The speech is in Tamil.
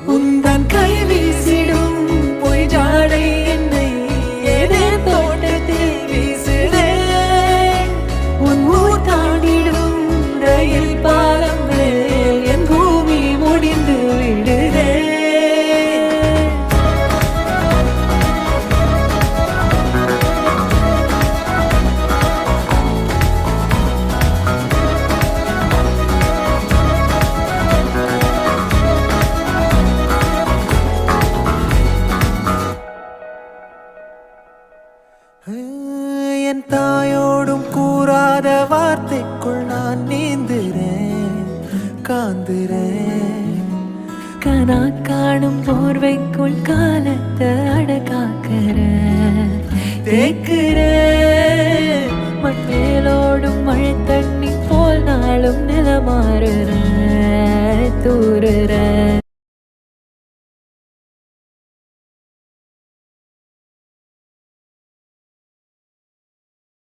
உந்தன் கை வீசிடும் பொய் ஜாடை என்னை ஏதே தோட்டத்தில் வீசுதே உன் ஊர் தாண்டிடும் ரயில் பாலம் மேல் என் பூமி முடிந்து விடுதே என் தாயோடும் கூறாத வார்த்தைக்குள் நான் நீந்துறேன் காந்துறேன் கனா காணும் போர்வைக்குள் காலத்தை அடக்காக்குற தேக்குற மண்ணேலோடும் மழை தண்ணி போல் நாளும் நிலமாறுற தூறுற